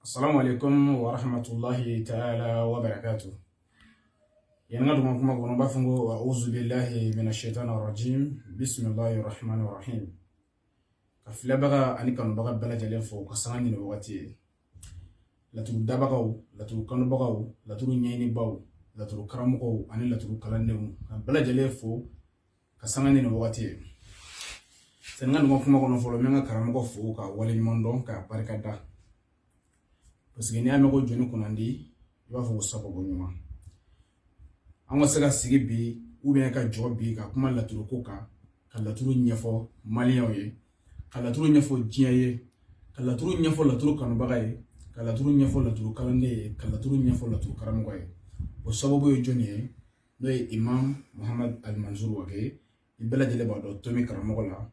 Assalamu alaikum wa rahmatullahi ta'ala wa barakatuh. Yanga duma kuma gono bafungo wa auzu billahi minash shaitanir rajim. Bismillahir rahmanir rahim. Kafila baga ani kanu baga bala jalen fo kasangani no wati. Latu dabagaw, latu kanu bagaw, latu nyayni baw, latu karamugo ani latu kalandew. Bala jalen fo kasangani no wati. Senga duma kuma gono fo menga karamugo fo ka wali mondo ka barkada. Parce que ni amego joni kunandi I b'a fɔ ko sababu ɲuman an ka se ka sigi bi ou bien ka jɔ bi ka kuma laturu ko kan ka laturu ɲɛfɔ maliyɛnw ye ka laturu ɲɛfɔ diɲɛ ye ka laturu ɲɛfɔ laturu kanubaga ye ka laturu ɲɛfɔ laturu kalanden ye ka laturu ɲɛfɔ laturu karamɔgɔ ye o sababu ye jɔni ye n'o ye Imam Muhammad Al-Mansour Wage I bɛɛ lajɛlen b'a dɔn tomi karamɔgɔ la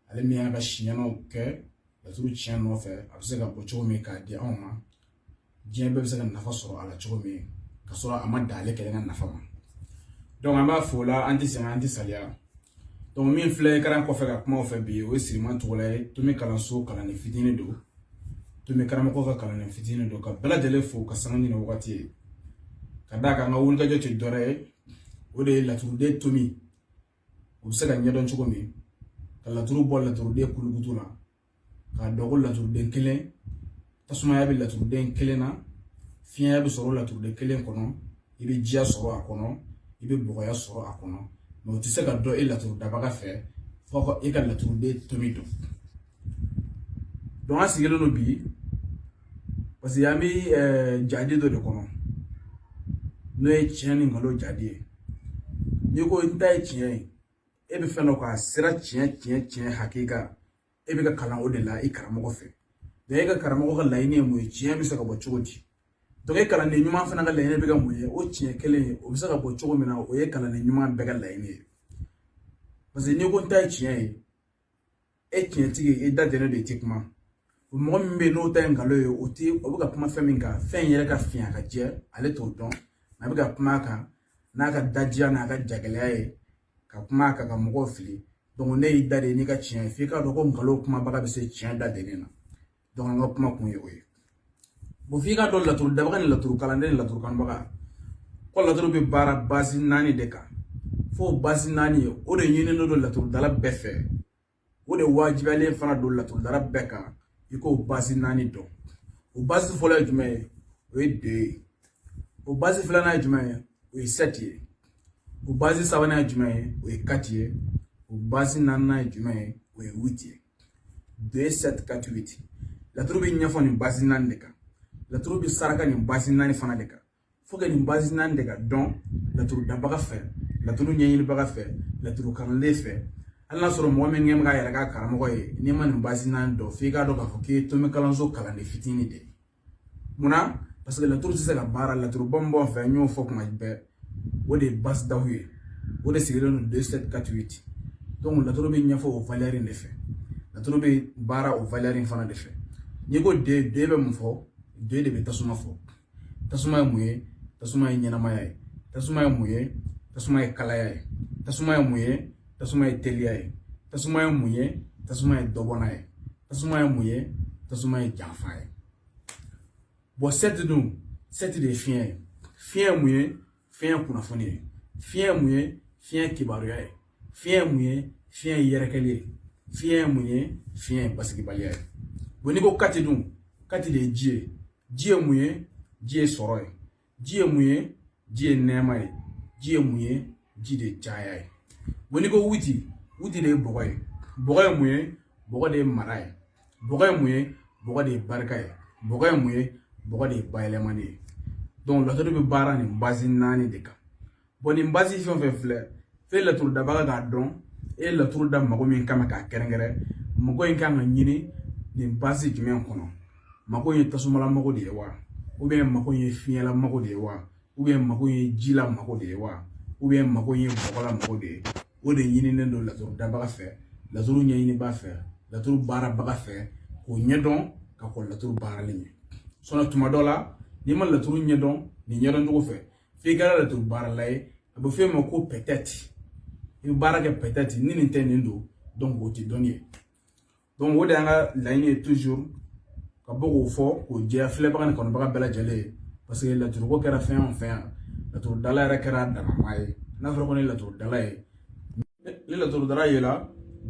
ale min y'a ka siɲɛnaw kɛ laturu tiɲɛ nɔfɛ a bɛ se ka bɔ cogo min k'a di anw ma diɲɛ bɛɛ bɛ se ka nafa sɔrɔ a la cogo min ka sɔrɔ a ma dan ale kɛlen ka nafa ma donc an b'a fɔ la an tɛ sɛgɛn an tɛ saliya donc min filɛ kalan kɔfɛ ka kuma o fɛ bi o ye Siriman Togola ye Tomi kalanso kalanden fitinin don Tomi karamɔgɔ ka kalanden fitinin don ka bɛɛ lajɛlen fo ka sanga ni wagati ye ka d'a kan an ka wulikajɔ tɛ dɔwɛrɛ ye o de ye laturuden Tomi o bɛ se ka ɲɛdɔn cogo min ka laturu bɔ laturuden kulukutu la k'a dɔn ko laturuden kelen tasumaya bɛ laturuden kelen na fiɲɛ bɛ sɔrɔ laturuden kelen kɔnɔ I bɛ jiya sɔrɔ a kɔnɔ I bɛ bɔgɔya sɔrɔ a kɔnɔ mais o tɛ se ka dɔn laturu dabaga fɛ fo ka ka laturuden Tomi dɔn donc an sigilen don bi parce que an bɛ jadi dɔ de kɔnɔ n'o ye tiɲɛ ni nkalon jadi ye n'i ko n ta ye tiɲɛ ye e bɛ fɛn dɔ k'a sera tiɲɛ hakika e bɛ ka kalan o de la I karamɔgɔ fɛ donc e ka karamɔgɔ ka laɲini ye mun ye tiɲɛ bɛ se ka bɔ cogo di donc e kalanden ɲuman fana ka laɲini bɛ ka mun ye o tiɲɛ kelen o bɛ se ka bɔ cogo min na o ye kalanden ɲuman bɛɛ ka laɲini ye parce que n'i ko n ta ye tiɲɛ ye e tiɲɛtigi e da dɛnɛ de tɛ kuma mɔgɔ min bɛ yen n'o ta ye nkalon ye o bɛ ka kuma fɛn min kan fɛn in yɛrɛ ka fiɲɛ ka jɛ ale t'o dɔn a bɛ ka kuma a kan n'a ka dajiya n'a ka jagɛlɛya ye ka kuma a kan ka mɔgɔw fili donc ne y'i da de n'i ka tiɲɛ ye f'i k'a dɔn ko nkalon kumabaga bɛ se tiɲɛ da dɛnɛ na donc an ka kuma kun ye o ye bon f'i k'a dɔn laturu dabaga ni laturu kalanden ni laturu kanubaga ko laturu bɛ baara basi 4 de kan fo basi 4 ye o de ɲininen don laturu dala bɛɛ fɛ o de wajibiyalen fana don laturu dala bɛɛ kan I k'o basi 4 dɔn o basi fɔlɔ ye jumɛn ye o ye 2 ye o basi filanan ye jumɛn ye o ye 7 ye o basi sabanan ye jumɛn ye o ye 4 ye o basi naaninan ye jumɛn ye o ye 8 ye 2 7 4 8 laturu bɛ ɲɛfɔ nin basi 4 de kan laturu bɛ saraka nin basi 4 fana de kan fo que nin basi 4 de ka dɔn laturu dabaga fɛ laturu ɲɛɲinibaga fɛ laturu kalanden fɛ hali n'a sɔrɔ mɔgɔ min ɲɛ bɛ k'a yɛrɛ k'a karamɔgɔ ye n'i ma nin basi 4 dɔn f'i k'a dɔn k'a fɔ k'i ye Tomi kalanso kalanden fitinin de ye munna parce que laturu tɛ se ka baara laturu bɔnbɔn fɛ n y'o fɔ kuma bɛɛ o de ye basi daw ye o de sigilen don 2 7 4 8 donc laturu bɛ ɲɛfɔ o valeur de fɛ laturu bɛ baara o valeur fana de fɛ n'i ko de bɛ mun fɔ de bɛ tasuma fɔ tasuma ye mun ye tasuma ye ɲɛnamaya ye tasuma ye mun ye tasuma ye kalaya ye tasuma ye mun ye tasuma ye teliya ye tasuma ye mun ye tasuma ye dɔbɔna ye tasuma ye mun ye tasuma ye janfa ye bon 7 dun 7 de ye fiɲɛ ye fiɲɛ ye mun ye fiɲɛ kunnafoni ye fiɲɛ ye mun ye fiɲɛ kibaruya ye fiɲɛ ye mun ye fiɲɛ yɛrɛkɛli ye fiɲɛ ye mun ye fiɲɛ ye basigibaliya ye bon n'i ko 4 dun 4 de ye ji ye ji ye mun ye ji ye sɔrɔ ye ji ye mun ye ji ye nɛɛma ye ji ye mun ye ji de ye caya ye bon n'i ko 8 de ye bɔgɔ ye bɔgɔ ye mun ye bɔgɔ de ye mara ye bɔgɔ ye mun ye bɔgɔ de ye barika ye bɔgɔ ye mun ye bɔgɔ de ye bayɛlɛmani ye donc laturu bɛ baara nin basi 4 de kan bon nin basi fɛn o fɛn filɛ f'e laturu dabaga k'a dɔn e ye laturu da mago min kama k'a kɛrɛnkɛrɛn mago in kan ka ɲini nin basi jumɛn kɔnɔ mago ye tasumala mago de ye wa ou bien mago ye fiɲɛla mago de ye wa ou bien mago ye jila mago de ye wa ou bien mago ye bɔgɔla mago de ye o de ɲininen don laturu dabaga fɛ laturu ɲɛɲiniba fɛ laturu baarabaga fɛ k'o ɲɛdɔn ka kɔn laturu baarali ɲɛ sinon tuma dɔ la n'i ma laturu ɲɛdɔn nin ɲɛdɔn cogo fɛ f'i kɛra laturu baarala ye a bɛ f'e ma ko peut-être i bɛ baara kɛ peut-être ni nin tɛ nin don donc o tɛ dɔnni ye donc o de y'an ka laɲini ye toujours ka bɔ k'o fɔ k'o jɛ filɛbaga ni kanubaga bɛɛ lajɛlen parce que laturu ko kɛra fɛn o fɛn laturu dala yɛrɛ kɛra danama ye n'a fɔra ko ni laturu dala ye ni laturu dala yera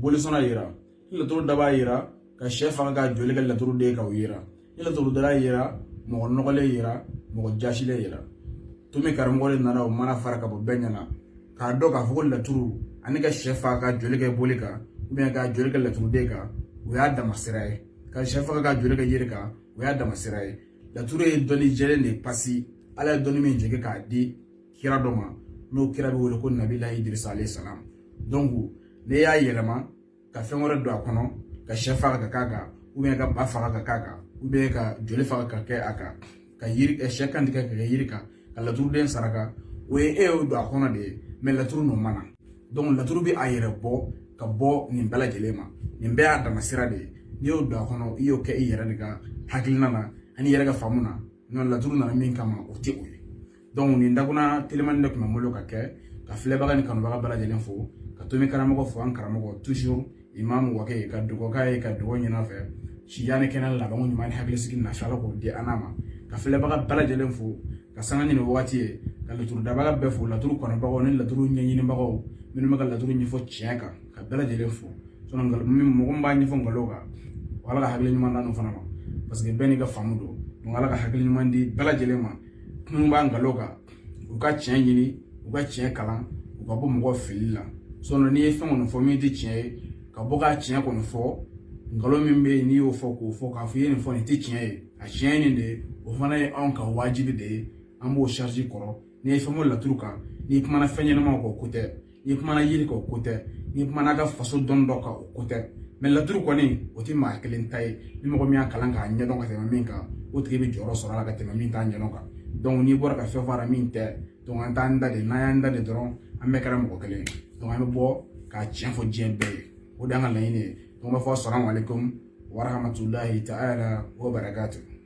bolisɔnna yera ni laturu daba yera ka sɛ faga ka joli kɛ laturu den ka o yera ni laturu dala yera mɔgɔ nɔgɔlen yera mɔgɔ jasilen yera tumi karamɔgɔ de nana o mana fara ka bɔ bɛɛ ɲɛna k'a dɔn k'a fɔ ko laturu ani ka sɛ faga ka joli kɛ boli kan ka joli kɛ laturu den kan o y'a dama sira ye ka sɛ faga ka joli kɛ yiri kan o y'a dama sira ye laturu ye dɔnni jɛlen de pasi ala ye dɔnni min jigin k'a di kira dɔ ma n'o kira bɛ wele ko nabila idirisa alayhi salam donc ne y'a yɛlɛma ka fɛn wɛrɛ don a kɔnɔ ka sɛ faga ka k'a kan ka ba faga ka k'a kan ka joli faga ka kɛ a kan ka yiri sɛ kan tigɛ ka kɛ yiri kan ka laturu den saraka o ye e y'o don a kɔnɔ de ye mais laturu n'o mana donc laturu bɛ a yɛrɛ bɔ ka bɔ nin bɛɛ lajɛlen ma nin bɛɛ y'a dama sira de ye n'i y'o don a kɔnɔ i y'o kɛ i yɛrɛ de ka hakilina na ani yɛrɛ ka faamu na non laturu nana min kama o tɛ o ye donc nin dakuna telimani de tun bɛ n bolo ka kɛ ka filɛbaga ni kanubaga bɛɛ lajɛlen fo ka tomi karamɔgɔ fo an karamɔgɔ toujours imam wake ka dɔgɔk'a ye ka dɔgɔ ɲini a fɛ siya ni kɛnɛ labanko ɲuman ni hakilisigi na ala k'o di an ma ka filɛbaga bɛɛ lajɛlen fo ka sanga ɲini wagati ye ka laturu dabaga bɛɛ fo laturu kɔnɔbagaw ni laturu ɲɛɲinibagaw minnu bɛ ka laturu ɲɛfɔ tiɲɛ kan ka bɛɛ lajɛlen fo mɔgɔ min b'a ɲɛfɔ nkalon kan ala ka hakili ɲuman d'anu fana ma parce que bɛɛ n'i ka faamu don donc ala ka hakili ɲuman di bɛɛ lajɛlen ma minnu b'a nkalon kan u ka tiɲɛ ɲini u ka tiɲɛ kalan u ka bɔ mɔgɔ fili la n'i ye fɛn kɔni fɔ min tɛ tiɲɛ ye ka bɔ ka tiɲɛ kɔni fɔ nkalon min bɛ yen n'i y'o fɔ k'o fɔ k'a fɔ i ye nin fɔ nin tɛ tiɲɛ ye a tiɲɛ ye nin de ye o fana ye anw ka wajibi de ye an b'o charge kɔrɔ n'i ye fɛn fɔ laturu kan n'i kumana fɛn ɲɛnamaw kan o ko tɛ n'i kumana yiri kan o ko tɛ n'i kumana ka faso dɔnni dɔ kan o ko tɛ mais laturu kɔni o tɛ maa kelen ta ye ni mɔgɔ min y'a kalan k'a ɲɛdɔn ka tɛmɛ min kan o tigi bɛ jɔyɔrɔ sɔrɔ a la ka tɛmɛ min t'a ɲɛdɔn kan donc n'i bɔra ka fɛn fɔ a la min tɛ donc an t'an da de n'an y'an da de dɔrɔn an bɛɛ kɛra mɔgɔ kelen donc an bɛ bɔ k'a tiɲɛ fɔ diɲɛ bɛɛ ye o de y'an ka laɲini ye donc n b'a fɔ assalamu alaikum wa rahmatulahi ta'ala wa barakatuh.